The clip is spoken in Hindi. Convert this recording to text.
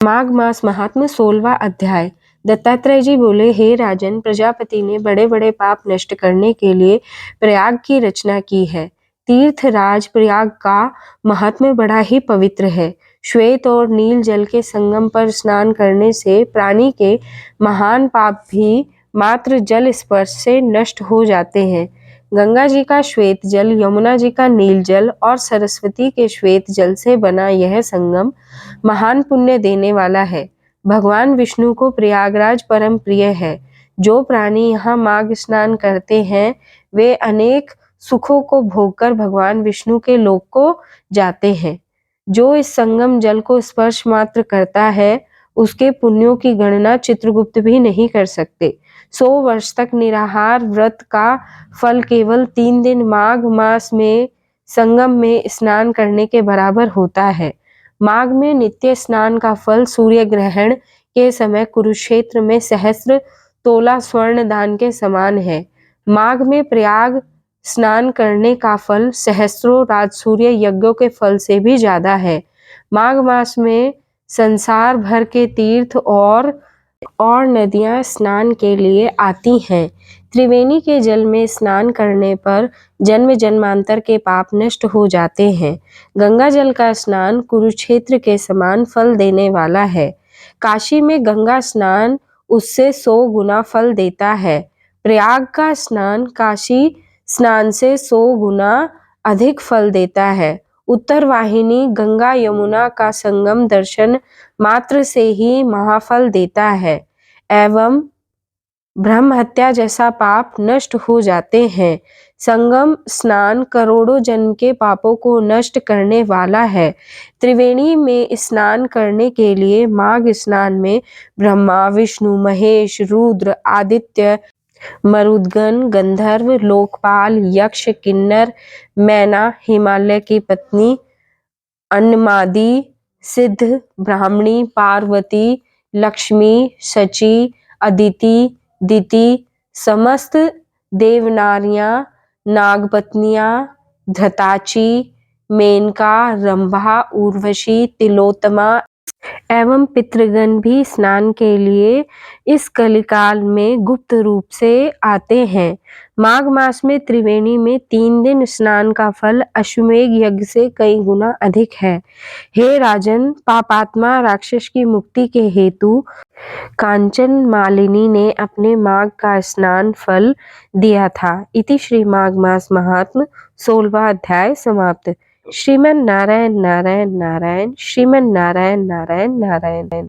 माघ मास महात्म्य 16वां अध्याय। दत्तात्रेय जी बोले, हे राजन, प्रजापति ने बड़े बड़े पाप नष्ट करने के लिए प्रयाग की रचना की है। तीर्थराज प्रयाग का महात्म्य बड़ा ही पवित्र है। श्वेत और नील जल के संगम पर स्नान करने से प्राणी के महान पाप भी मात्र जल स्पर्श से नष्ट हो जाते हैं। गंगा जी का श्वेत जल, यमुना जी का नील जल और सरस्वती के श्वेत जल से बना यह संगम महान पुण्य देने वाला है। भगवान विष्णु को प्रयागराज परम प्रिय है। जो प्राणी यहाँ माघ स्नान करते हैं वे अनेक सुखों को भोगकर भगवान विष्णु के लोक को जाते हैं। जो इस संगम जल को स्पर्श मात्र करता है उसके पुण्यों की गणना चित्रगुप्त भी नहीं कर सकते। 100 वर्ष तक निराहार व्रत का फल केवल 3 दिन माघ मास में संगम में स्नान करने के बराबर होता है। माघ में नित्य स्नान का फल सूर्य ग्रहण के समय कुरुक्षेत्र में सहस्त्र तोला स्वर्ण दान के समान है। माघ में प्रयाग स्नान करने का फल सहस्त्रों राजसूर्य यज्ञों के फल से भी ज्यादा है। माघ मास में संसार भर के तीर्थ और नदियां स्नान के लिए आती हैं। त्रिवेणी के जल में स्नान करने पर जन्म जन्मांतर के पाप नष्ट हो जाते हैं। गंगा जल का स्नान कुरुक्षेत्र के समान फल देने वाला है। काशी में गंगा स्नान उससे 100 गुना फल देता है। प्रयाग का स्नान काशी स्नान से 100 गुना अधिक फल देता है। उत्तर वाहिनी गंगा यमुना का संगम दर्शन मात्र से ही महाफल देता है एवं ब्रह्म हत्या जैसा पाप नष्ट हो जाते हैं। संगम स्नान करोड़ों जन्म के पापों को नष्ट करने वाला है। त्रिवेणी में स्नान करने के लिए माघ स्नान में ब्रह्मा, विष्णु, महेश, रुद्र, आदित्य, मरुदगण, गंधर्व, लोकपाल, यक्ष, किन्नर, मैना, हिमालय की पत्नी अन्नमादि, सिद्ध, ब्राह्मणी, पार्वती, लक्ष्मी, शची, अदिति, दिति, समस्त देवनारियां, नागपत्नियां, धताची, मेनका, रंभा, उर्वशी, तिलोत्तमा एवं पितृगण भी स्नान के लिए इस कलिकाल में गुप्त रूप से आते हैं। माघ मास में त्रिवेणी में 3 दिन स्नान का फल अश्वमेघ यज्ञ से कई गुना अधिक है। हे राजन, पापात्मा राक्षस की मुक्ति के हेतु कांचन मालिनी ने अपने माघ का स्नान फल दिया था। इति श्री माघ मास महात्म 16वां अध्याय समाप्त। श्रीमन नारायण नारायण नारायण, श्रीमन नारायण नारायण नारायण।